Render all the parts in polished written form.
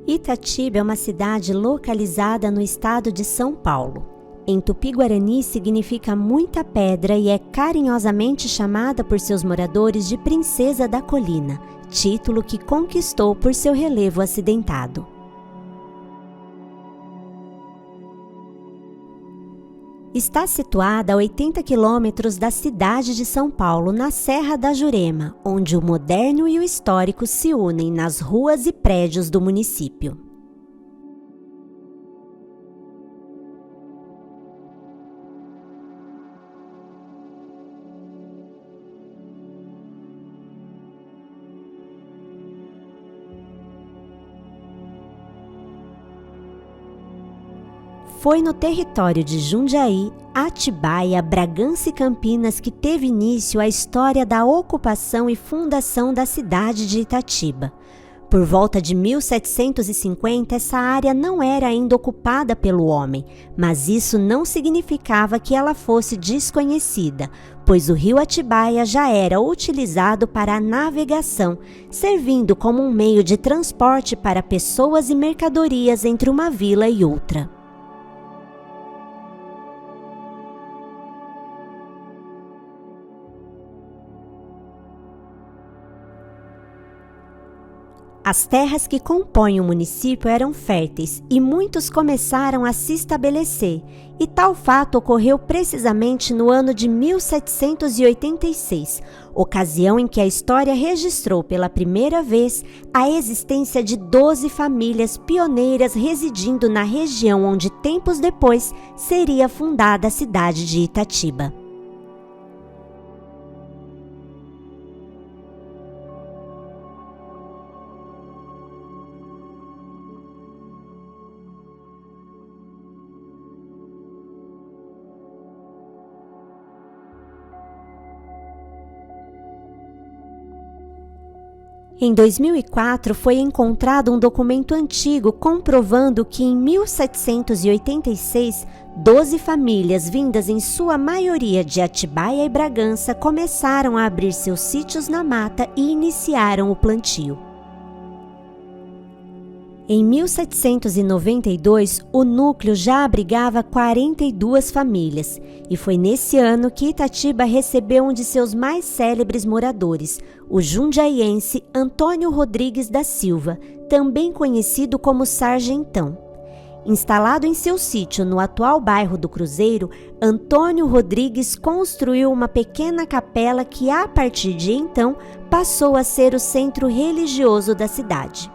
Itatiba é uma cidade localizada no estado de São Paulo. Em Tupi-Guarani significa muita pedra e é carinhosamente chamada por seus moradores de Princesa da Colina, título que conquistou por seu relevo acidentado. Está situada a 80 quilômetros da cidade de São Paulo, na Serra da Jurema, onde o moderno e o histórico se unem nas ruas e prédios do município. Foi no território de Jundiaí, Atibaia, Bragança e Campinas que teve início a história da ocupação e fundação da cidade de Itatiba. Por volta de 1750, essa área não era ainda ocupada pelo homem, mas isso não significava que ela fosse desconhecida, pois o rio Atibaia já era utilizado para a navegação, servindo como um meio de transporte para pessoas e mercadorias entre uma vila e outra. As terras que compõem o município eram férteis e muitos começaram a se estabelecer, e tal fato ocorreu precisamente no ano de 1786, ocasião em que a história registrou pela primeira vez a existência de 12 famílias pioneiras residindo na região onde tempos depois seria fundada a cidade de Itatiba. Em 2004, foi encontrado um documento antigo comprovando que em 1786, 12 famílias vindas em sua maioria de Atibaia e Bragança começaram a abrir seus sítios na mata e iniciaram o plantio. Em 1792, o núcleo já abrigava 42 famílias, e foi nesse ano que Itatiba recebeu um de seus mais célebres moradores, o jundiaiense Antônio Rodrigues da Silva, também conhecido como Sargentão. Instalado em seu sítio no atual bairro do Cruzeiro, Antônio Rodrigues construiu uma pequena capela que, a partir de então, passou a ser o centro religioso da cidade.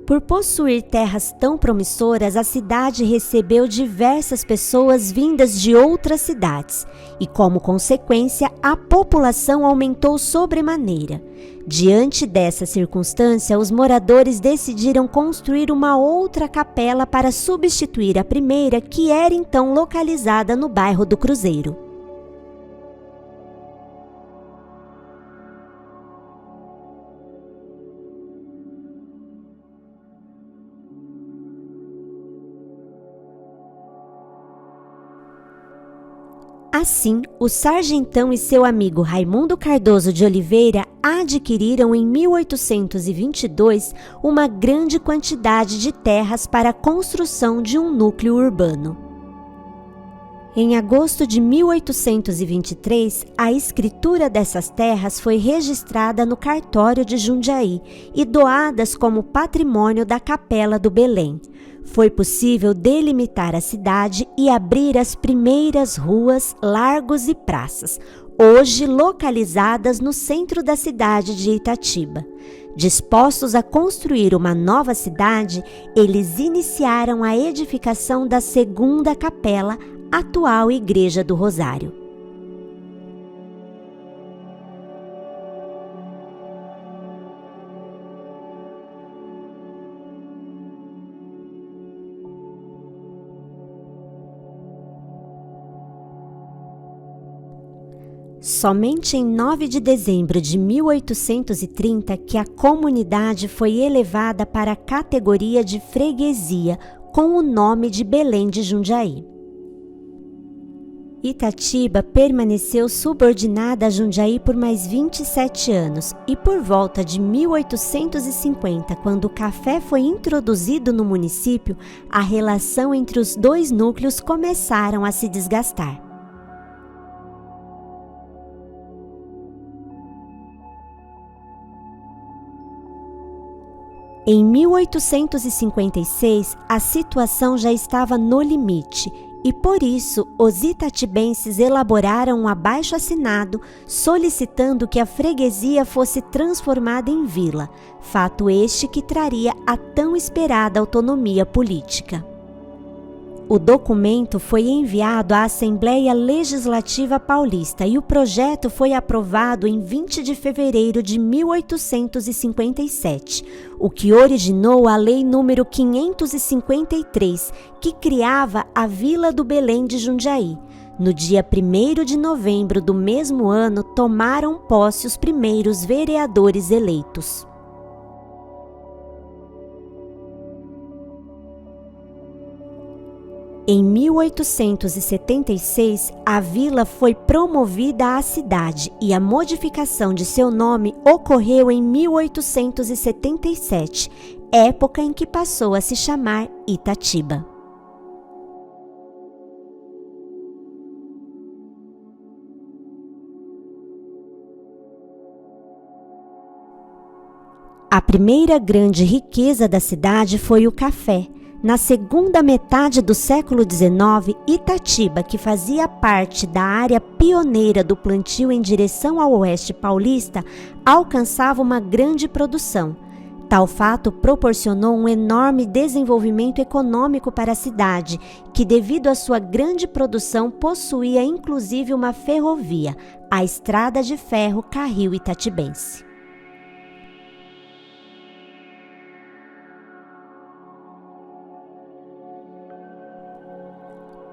Por possuir terras tão promissoras, a cidade recebeu diversas pessoas vindas de outras cidades e, como consequência, a população aumentou sobremaneira. Diante dessa circunstância, os moradores decidiram construir uma outra capela para substituir a primeira, que era então localizada no bairro do Cruzeiro. Assim, o Sargentão e seu amigo Raimundo Cardoso de Oliveira adquiriram em 1822 uma grande quantidade de terras para a construção de um núcleo urbano. Em agosto de 1823, a escritura dessas terras foi registrada no cartório de Jundiaí e doadas como patrimônio da Capela do Belém. Foi possível delimitar a cidade e abrir as primeiras ruas, largos e praças, hoje localizadas no centro da cidade de Itatiba. Dispostos a construir uma nova cidade, eles iniciaram a edificação da segunda capela, atual Igreja do Rosário. Somente em 9 de dezembro de 1830 que a comunidade foi elevada para a categoria de freguesia, com o nome de Belém de Jundiaí. Itatiba permaneceu subordinada a Jundiaí por mais 27 anos e por volta de 1850, quando o café foi introduzido no município, a relação entre os dois núcleos começaram a se desgastar. Em 1856, a situação já estava no limite e, por isso, os itatibenses elaboraram um abaixo-assinado solicitando que a freguesia fosse transformada em vila, fato este que traria a tão esperada autonomia política. O documento foi enviado à Assembleia Legislativa Paulista e o projeto foi aprovado em 20 de fevereiro de 1857, o que originou a Lei nº 553, que criava a Vila do Belém de Jundiaí. No dia 1º de novembro do mesmo ano, tomaram posse os primeiros vereadores eleitos. Em 1876, a vila foi promovida à cidade e a modificação de seu nome ocorreu em 1877, época em que passou a se chamar Itatiba. A primeira grande riqueza da cidade foi o café. Na segunda metade do século XIX, Itatiba, que fazia parte da área pioneira do plantio em direção ao oeste paulista, alcançava uma grande produção. Tal fato proporcionou um enorme desenvolvimento econômico para a cidade, que, devido à sua grande produção, possuía inclusive uma ferrovia, a Estrada de Ferro Carril Itatibense.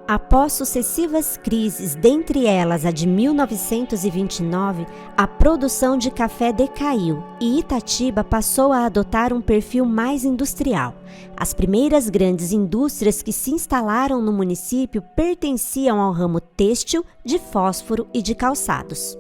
Após sucessivas crises, dentre elas a de 1929, a produção de café decaiu e Itatiba passou a adotar um perfil mais industrial. As primeiras grandes indústrias que se instalaram no município pertenciam ao ramo têxtil, de fósforo e de calçados.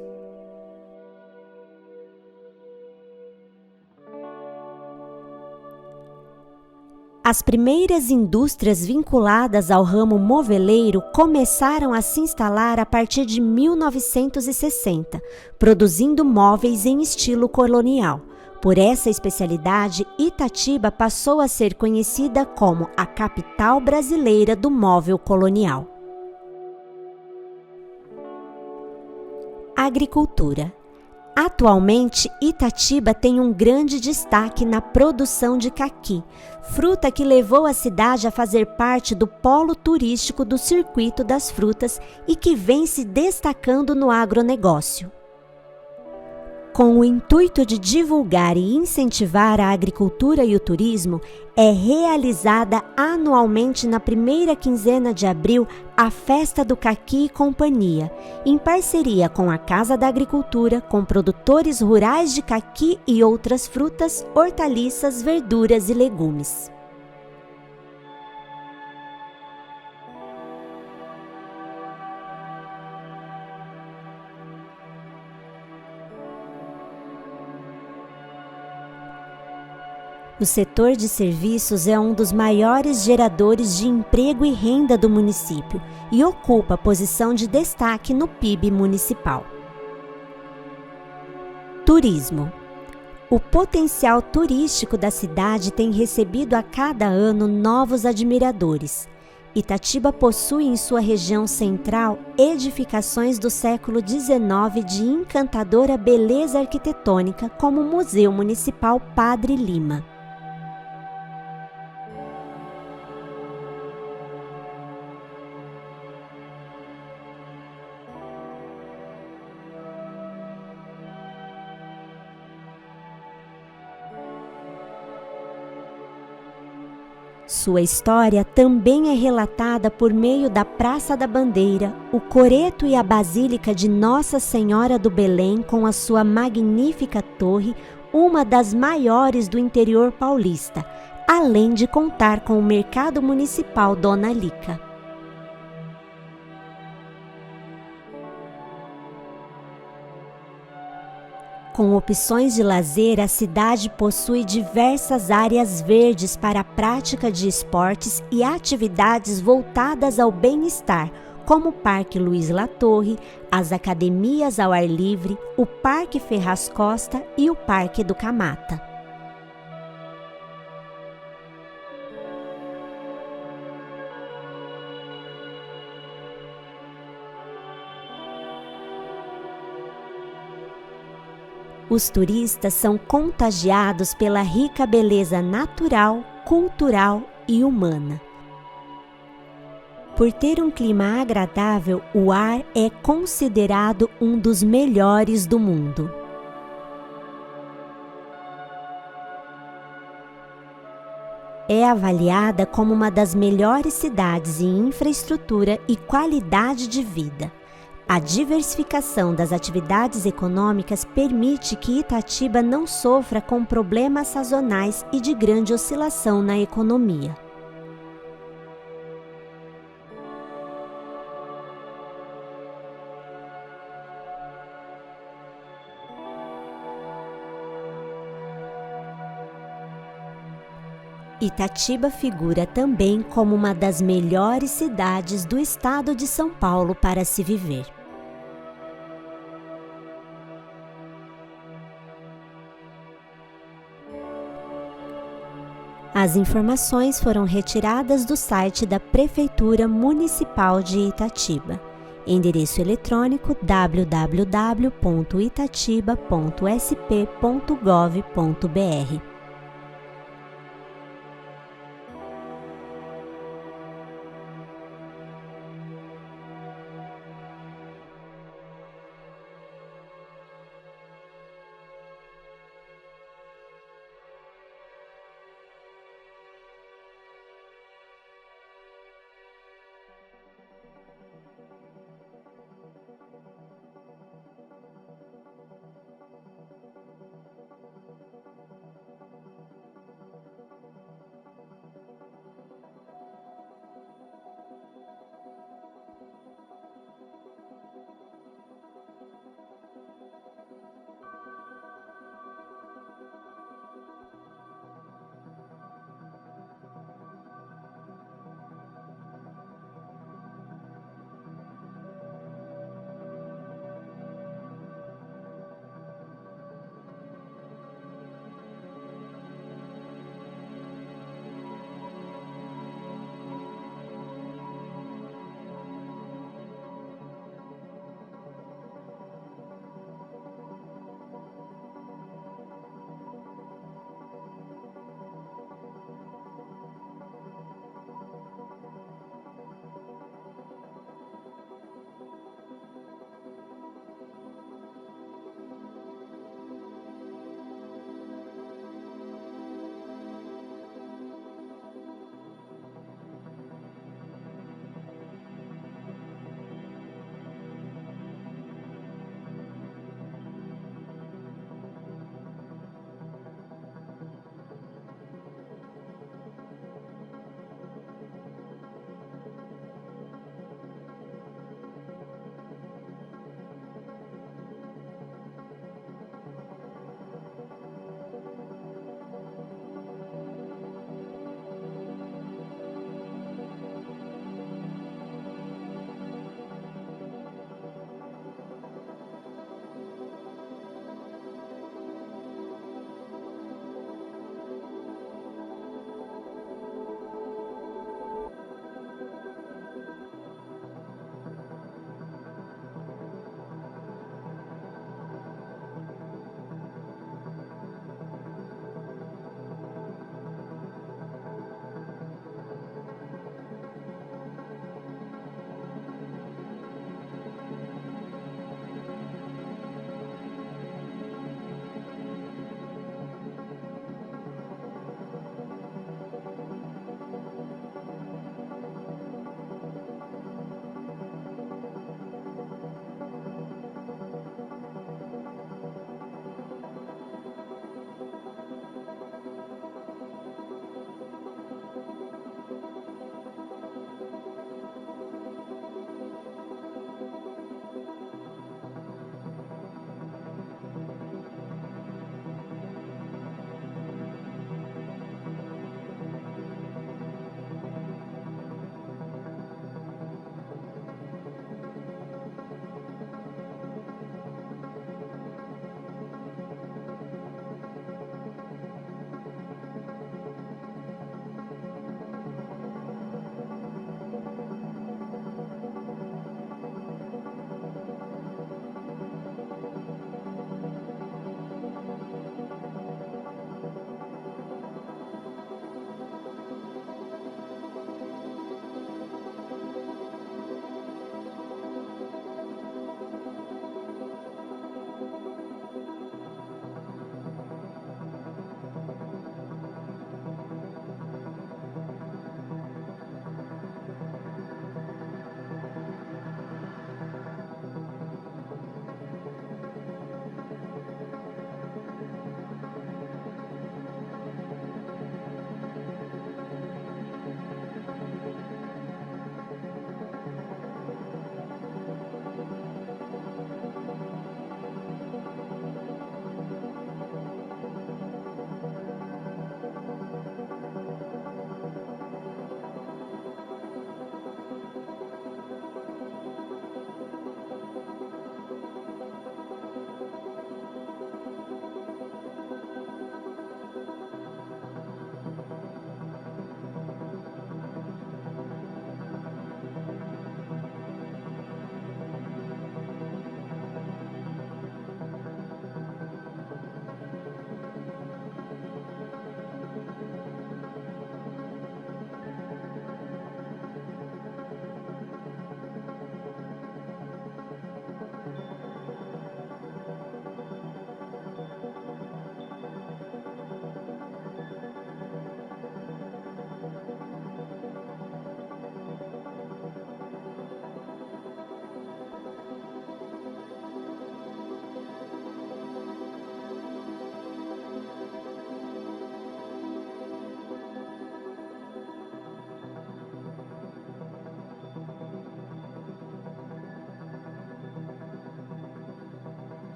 As primeiras indústrias vinculadas ao ramo moveleiro começaram a se instalar a partir de 1960, produzindo móveis em estilo colonial. Por essa especialidade, Itatiba passou a ser conhecida como a capital brasileira do móvel colonial. Agricultura. Atualmente, Itatiba tem um grande destaque na produção de caqui, fruta que levou a cidade a fazer parte do polo turístico do Circuito das Frutas e que vem se destacando no agronegócio. Com o intuito de divulgar e incentivar a agricultura e o turismo, é realizada anualmente na primeira quinzena de abril a Festa do Caqui e Companhia, em parceria com a Casa da Agricultura, com produtores rurais de caqui e outras frutas, hortaliças, verduras e legumes. O setor de serviços é um dos maiores geradores de emprego e renda do município e ocupa posição de destaque no PIB municipal. Turismo. O potencial turístico da cidade tem recebido a cada ano novos admiradores. Itatiba possui em sua região central edificações do século XIX de encantadora beleza arquitetônica, como o Museu Municipal Padre Lima. Sua história também é relatada por meio da Praça da Bandeira, o Coreto e a Basílica de Nossa Senhora do Belém com a sua magnífica torre, uma das maiores do interior paulista, além de contar com o Mercado Municipal Dona Lica. Com opções de lazer, a cidade possui diversas áreas verdes para a prática de esportes e atividades voltadas ao bem-estar, como o Parque Luiz Latorre, as academias ao ar livre, o Parque Ferraz Costa e o Parque do Camata. Os turistas são contagiados pela rica beleza natural, cultural e humana. Por ter um clima agradável, o ar é considerado um dos melhores do mundo. É avaliada como uma das melhores cidades em infraestrutura e qualidade de vida. A diversificação das atividades econômicas permite que Itatiba não sofra com problemas sazonais e de grande oscilação na economia. Itatiba figura também como uma das melhores cidades do estado de São Paulo para se viver. As informações foram retiradas do site da Prefeitura Municipal de Itatiba. Endereço eletrônico www.itatiba.sp.gov.br